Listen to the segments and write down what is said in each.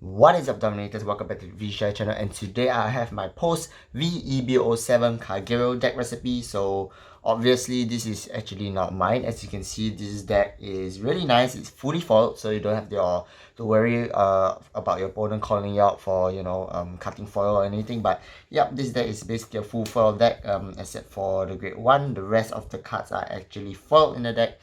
What is up, Dominators? Welcome back to the V-EB07 channel, and today I have my post V-EB07 Kagero deck recipe. So obviously this is actually not mine. As you can see, this deck is really nice. It's fully foiled, so you don't have to worry about your opponent calling you out for cutting foil or anything. But yep, this deck is basically a full foil deck, except for the grade 1. The rest of the cards are actually foiled in the deck.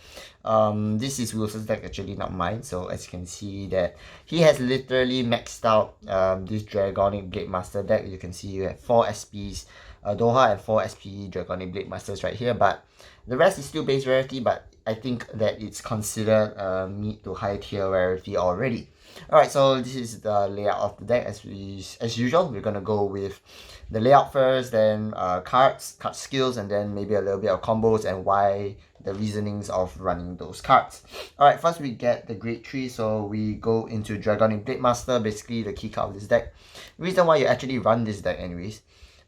This is Wilson's deck, actually not mine. So as you can see that he has literally maxed out this Dragonic Blademaster deck. You can see you have 4 SPs Doha and 4 SP Dragonic Blademasters right here, but the rest is still base rarity, but I think that it's considered mid to high tier rarity already. Alright, so this is the layout of the deck. As usual, we're gonna go with the layout first, then card skills, and then maybe a little bit of combos and why the reasonings of running those cards. Alright, first we get the grade 3, so we go into Dragonic Blademaster, basically the key card of this deck. The reason why you actually run this deck anyways.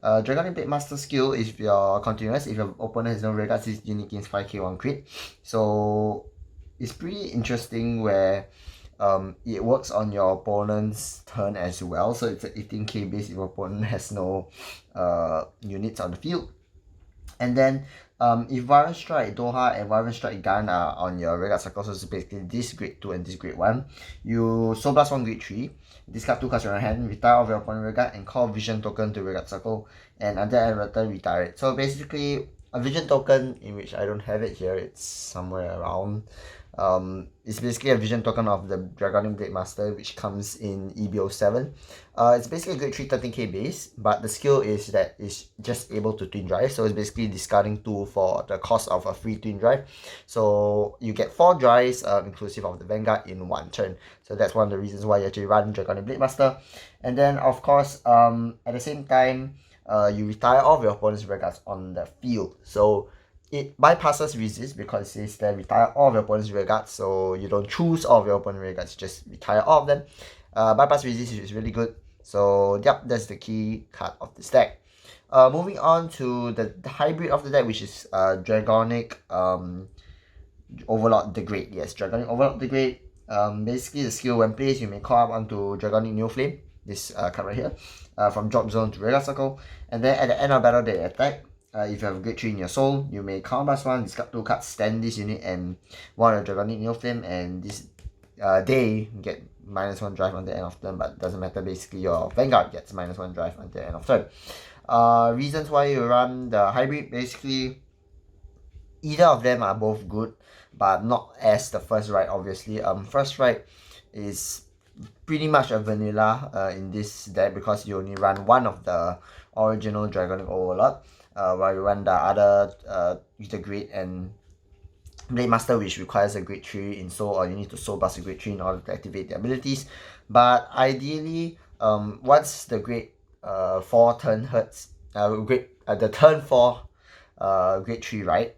Dragonic Blademaster skill is your continuous. If your opponent has no regards, this unit gains 5k 1 crit. So it's pretty interesting where it works on your opponent's turn as well. So it's an 18k base if your opponent has no units on the field. And then if Violent Strike Doha and Violent Strike Gun are on your Regard Circle, so it's basically this grade 2 and this grade 1, you Soul Blast 1 grade 3, discard 2 cards from your hand, retire off your opponent Regard, and call Vision Token to Regard Circle, and under end return, retire it. So basically, a Vision Token, in which I don't have it here, it's somewhere around. It's basically a vision token of the Dragonic Blademaster, which comes in EB07. It's basically a grade 3 13k base, but the skill is that it's just able to twin drive, so it's basically discarding 2 for the cost of a free twin drive. So you get 4 drives inclusive of the Vanguard in 1 turn. So that's one of the reasons why you actually run Dragonic Blademaster. And then of course, at the same time, you retire all of your opponent's regards on the field. So it bypasses resist because it says that retire all of your opponent's regards, so you don't choose all of your opponent's regards, just retire all of them. Bypass resist is really good. So yep, that's the key card of this deck. Moving on to the hybrid of the deck, which is Dragonic Overlord Degrade. Yes, Dragonic Overlord Degrade. Basically the skill, when placed, you may call up onto Dragonic Neoflame, this card right here, from drop zone to Regard Circle, and then at the end of battle they attack. If you have a grade 3 in your soul, you may counterblast 1, discard 2 cards, stand this unit and 1 of Dragonic Neoflame, and this they get -1 drive on the end of turn, but doesn't matter, basically your Vanguard gets -1 drive on the end of turn. Reasons why you run the hybrid, basically either of them are both good, but not as the first right, obviously. First right is pretty much a vanilla in this deck because you only run one of the original Dragonic Overlord, while you run the other with the grade and Blademaster, which requires a grade 3 in soul, or you need to soul blast a grade 3 in order to activate the abilities. But ideally, once the grade 4 turn hurts, the turn 4 grade 3 right,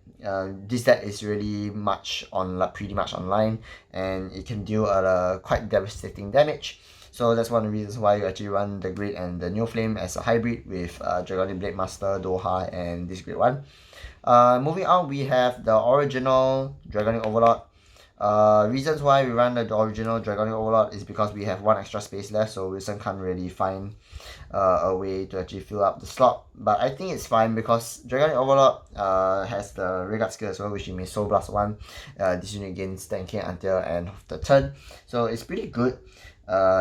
this deck is really pretty much online, and it can deal quite devastating damage. So that's one of the reasons why you actually run the grade and the Neoflame as a hybrid with Dragonic Blademaster, Doha, and this grade 1. Moving on, we have the original Dragonic Overlord. Reasons why we run the original Dragonic Overlord is because we have 1 extra space left, so Wilson can't really find a way to actually fill up the slot. But I think it's fine because Dragonic Overlord has the Regard skill as well, which you may Soul Blast 1. This unit gains 10k until end of the turn, so it's pretty good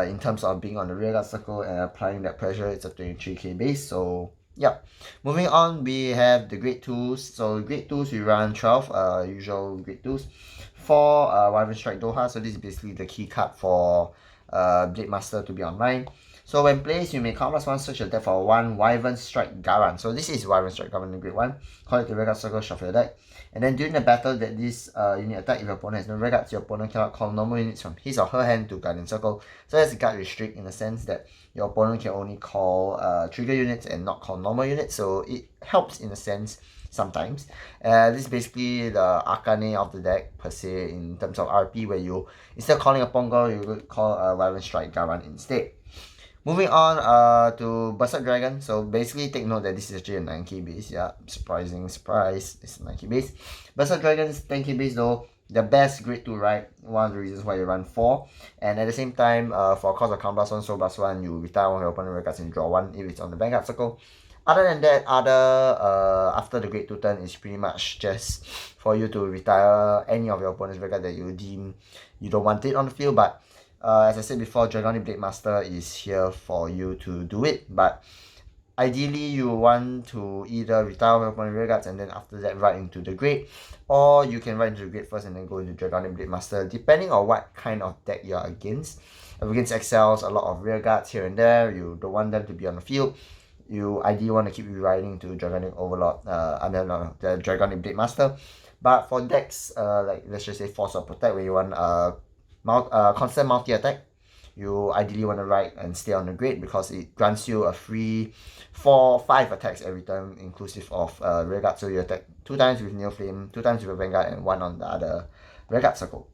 in terms of being on the Regard circle and applying that pressure. It's a 23k base, so yep. Moving on, we have the grade 2s. So grade 2s, we run 12 usual grade 2s. 4 Wyvern Strike Doha, so this is basically the key card for Blademaster to be online. So when placed, you may counterblast 1, search your deck for 1 Wyvern Strike Garan. So this is Wyvern Strike Garan in grade 1. Call it the Regard Circle, shuffle your deck. And then during the battle that this unit attack, if your opponent has no regards, your opponent cannot call normal units from his or her hand to Guardian Circle. So that's a guard restrict in the sense that your opponent can only call trigger units and not call normal units. So it helps in a sense sometimes. This is basically the arcane of the deck per se in terms of RP, where you, instead of calling a Pongo, you would call a Wyvern Strike Garan instead. Moving on to Berserk Dragon. So basically take note that this is actually a 9k base. Yeah, surprise, it's a 9k base. Berserk Dragon is 10k base though. the best grade 2 right, one of the reasons why you run 4. And at the same time, for cost of Count +1, Soul +1, you retire one of your opponent regards and draw 1 if it's on the Vanguard circle. Other than that, after the grade 2 turn is pretty much just for you to retire any of your opponent's record that you deem you don't want it on the field. But as I said before, Dragonic Blademaster is here for you to do it. But ideally, you want to either retire your opponent's regards and then after that ride into the grade, or you can ride into the grade first and then go into Dragonic Blademaster, depending on what kind of deck you're against. If against XLs, a lot of rear guards here and there, you don't want them to be on the field. You ideally want to keep riding to Dragonic Overlord, the Dragonic Blademaster. But for decks, like let's just say Force or Protect, where you want constant multi-attack, you ideally want to ride and stay on the grade because it grants you a free 4-5 attacks every turn, inclusive of rear guard. So you attack 2 times with Neoflame, 2 times with a Vanguard, and 1 on the other rear guard circle.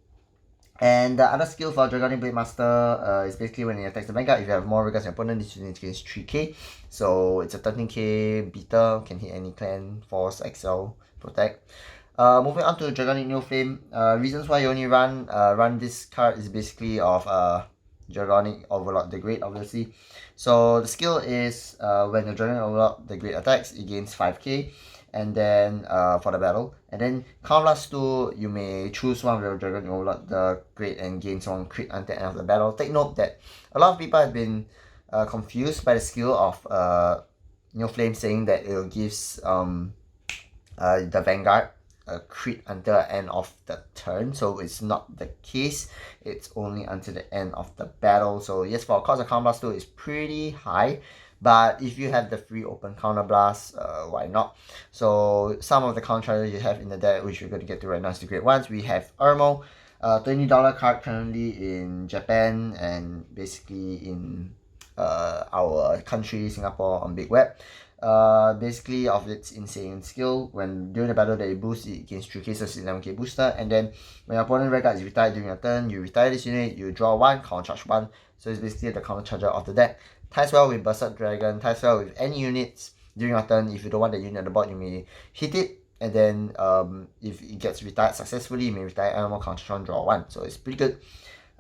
And the other skill for Dragonic Blademaster is basically when it attacks the Vanguard, if you have more regards than your opponent, this unit gains 3k. So it's a 13k beater, can hit any clan, Force, XL, Protect. Moving on to Dragonic Neoflame, reasons why you only run this card is basically of Dragonic Overlord the Great, obviously. So the skill is when the Dragonic Overlord the Great attacks, it gains 5k. And then for the battle, and then Count +2, you may choose one of your Dragonic Overlord the Great and gain 1 crit until the end of the battle. Take note that a lot of people have been confused by the skill of Neoflame, saying that it gives the Vanguard a crit until the end of the turn. So it's not the case, it's only until the end of the battle. So yes, for cost of Count +2 is pretty high, but if you have the free open counter blast, why not? So some of the counter you have in the deck, which we're going to get to right now, is the great ones. We have Ermo, $20 card currently in Japan and basically in our country, Singapore, on Big Web. Basically of its insane skill, when during the battle that it boosts, it gains 3k, so 11k booster. And then when your opponent record is retired during your turn, you retire this unit, you draw 1, counter charge 1. So it's basically the counter charger of the deck. Ties well with Berserk Dragon, ties well with any units during your turn. If you don't want the unit on the board, you may hit it, and then if it gets retired successfully, you may retire Animal Counter, draw 1. So it's pretty good.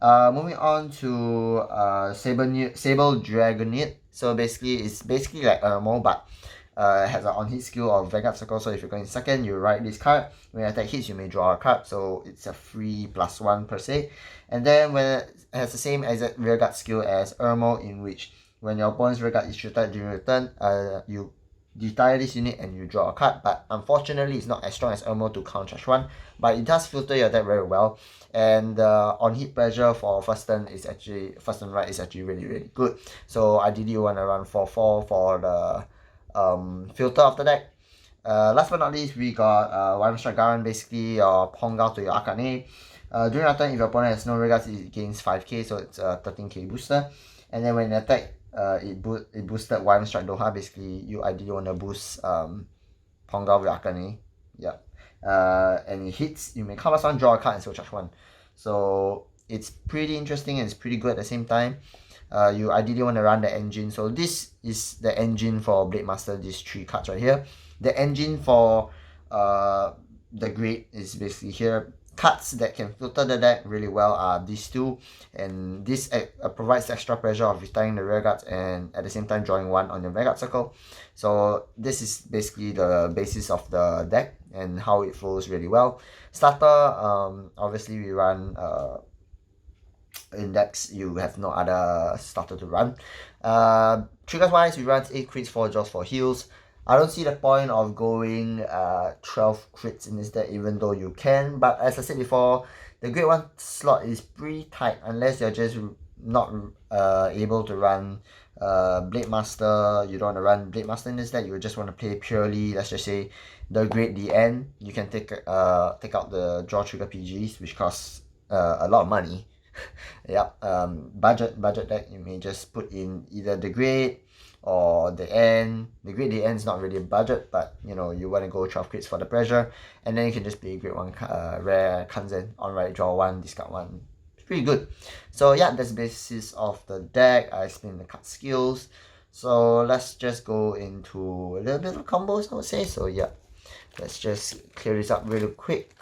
Moving on to Sable Dragonite. So basically, it's basically like Ermo, but has an on-hit skill of Vanguard Circle. So if you're going second, you ride this card. When attack hits, you may draw a card. So it's a free +1 per se. And then when it has the same exact rearguard skill as Ermo, in which when your opponent's rearguard is retired during your turn, you retire this unit and you draw a card. But unfortunately, it's not as strong as Ermo to counter charge 1, but it does filter your deck very well. And on hit pressure for first turn right is actually really good. So ideally you want to run 4/4 for the filter of the deck. Last but not least, we got Wyvern Strike Garan, basically your Pongal to your Akane. During our turn, if your opponent has no regards, it gains 5k, so it's a 13k booster. And then when it attack, it boosted Wyvern Strike Doha. Basically, you ideally want to boost Pongal with Akane. Yep. And it hits, you may Count +1, draw a card, and so charge 1. So it's pretty interesting and it's pretty good at the same time. You ideally want to run the engine. So this is the engine for Blademaster, these 3 cards right here. The engine for the Great is basically here. Cards that can filter the deck really well are these 2, and this provides extra pressure of retiring the rear guards and at the same time drawing 1 on your Vanguard circle. So this is basically the basis of the deck and how it flows really well. Starter, obviously we run index, you have no other starter to run. Triggers wise, we run 8 crits, 4 draws, 4 heals. I don't see the point of going 12 crits in this deck, even though you can. But as I said before, the grade 1 slot is pretty tight unless you're just not able to run Blademaster. You don't want to run Blademaster in this deck. You just want to play purely, let's just say, the grade DN. You can take out the draw trigger PGs, which costs a lot of money. Yep. Budget deck, you may just put in either the grade or the end. The grade the end is not really a budget, but you know, you want to go 12 crits for the pressure, and then you can just play grade 1 rare Kanzen on right, draw 1, discard 1. It's pretty good. So yeah, that's the basis of the deck. I explained the card skills. So let's just go into a little bit of combos, I would say. So yeah, let's just clear this up really quick.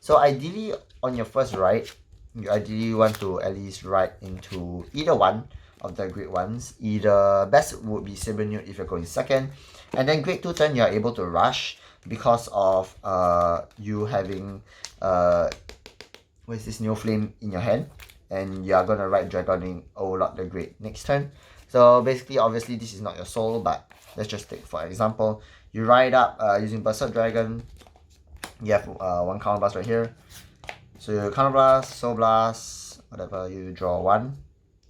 So ideally, on your first ride, you ideally want to at least ride into either one of the grade 1s. Either best would be Saber Newt if you're going second. And then grade 2 turn, you're able to rush because of you having what is this, Neo Flame in your hand. And you are going to ride Dragoning Overlord the grade next turn. So basically, obviously, this is not your soul, but let's just take for example. You ride up using Berserk Dragon. You have one Counter Blast right here. So you Counter Blast, Soul Blast, whatever, you draw one.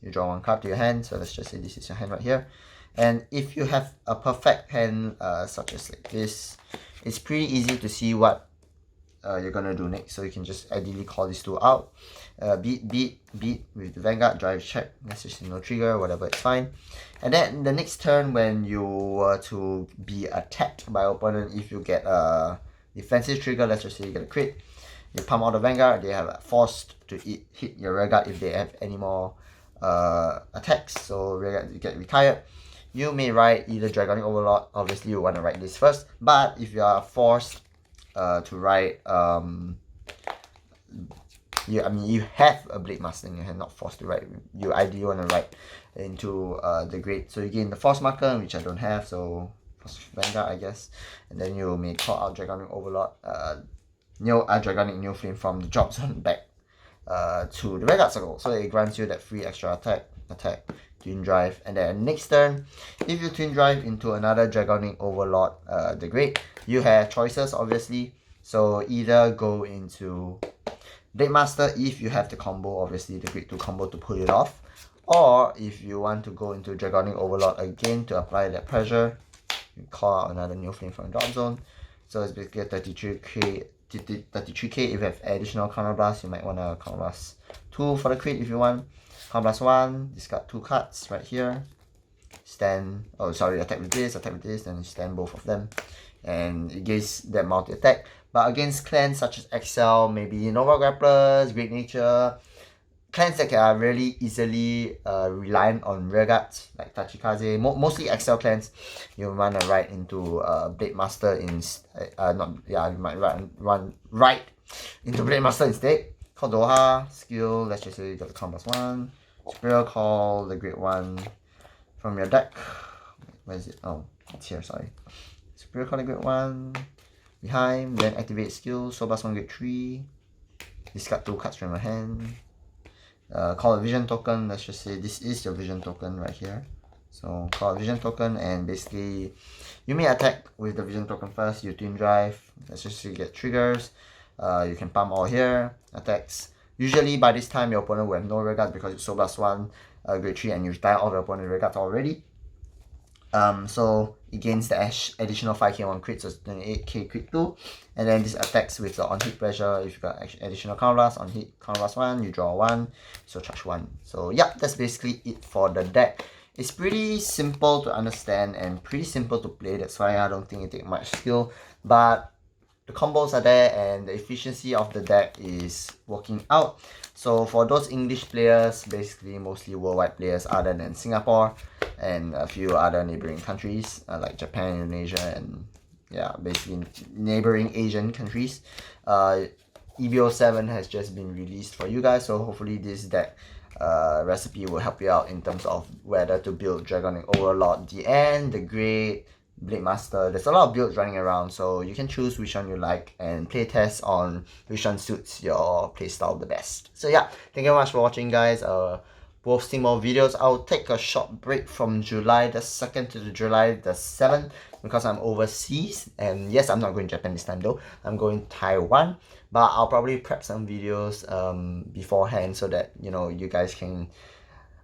You draw one card to your hand. So let's just say this is your hand right here. And if you have a perfect hand such as like this, it's pretty easy to see what you're gonna do next. So you can just ideally call these two out. Beat with the Vanguard, drive check, let's just no trigger, whatever, it's fine. And then the next turn, when you were to be attacked by opponent, if you get a defensive trigger, let's just say you get a crit, you pump out the Vanguard, they have forced to hit your Rearguard if they have any more attacks, so Rearguard get retired. You may ride either Dragonic Overlord, obviously you want to ride this first, but if you are forced to ride you have a Blademaster in your hand, not forced to ride. You ideally want to ride into the grade. So you gain the Force Marker, which I don't have, so Force Vanguard, I guess. And then you may call out Dragonic Overlord, Dragonic Neo Flame from the drop zone back to the Vanguard Circle. So it grants you that free extra attack, Twin Drive. And then next turn, if you Twin Drive into another Dragonic Overlord, the grade, you have choices, obviously. So either go into Blademaster if you have the combo, obviously the grade 2 combo to pull it off, or if you want to go into Dragonic Overlord again to apply that pressure, you call out another Neo Flame from the drop zone. So it's basically a 33k. If you have additional Counter Blast, you might want to Counter Blast 2 for the crit if you want. Counter Blast 1, discard 2 cards right here. Attack with this, then you stand both of them. And it gives that multi attack. But against clans such as Excel, maybe Nova Grapplers, Great Nature, clans that are really easily reliant on rearguards, like Tachikaze, mostly Excel clans, you want to ride into Blademaster you might ride into Blademaster instead. Call Doha, skill, let's just say you got the Combat 1, Superior Call, the Great 1 from your deck. Where is it? Oh, it's here, sorry. Superior Call, the Great 1. Behind, then activate skill, Soul Blast 1 grade 3, discard 2 cards from your hand, call a vision token, let's just say this is your vision token right here. So call a vision token, and basically you may attack with the vision token first, you Twin Drive, let's just say you get triggers, you can pump all here, attacks. Usually by this time your opponent will have no rearguards because it's Soul Blast 1 grade 3 and you retire all the opponent's rearguards already. So it gains the additional 5k on crit, so it's 28k crit 2. And then this attacks with the on hit pressure. If you got additional Counter Blast, on hit Counter Blast 1, you draw 1, so charge 1. So yeah, that's basically it for the deck. It's pretty simple to understand and pretty simple to play, that's why I don't think it takes much skill. But the combos are there and the efficiency of the deck is working out. So for those English players, basically mostly worldwide players other than Singapore and a few other neighboring countries like Japan, Indonesia, and yeah, basically neighboring Asian countries, V-EB07 has just been released for you guys. So hopefully this deck recipe will help you out in terms of whether to build Dragonic Overlord, the end, the Great, Blademaster. There's a lot of builds running around, so you can choose which one you like and play test on which one suits your playstyle the best. So yeah, thank you very much for watching, guys. Posting more videos. I'll take a short break from July the 2nd to July the 7th because I'm overseas, and yes, I'm not going to Japan this time though. I'm going to Taiwan, but I'll probably prep some videos beforehand so that you guys can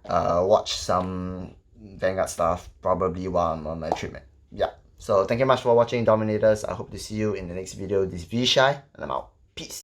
watch some Vanguard stuff probably while I'm on my trip. Yeah, so thank you much for watching, Dominators. I hope to see you in the next video. This is V-Shai, and I'm out. Peace.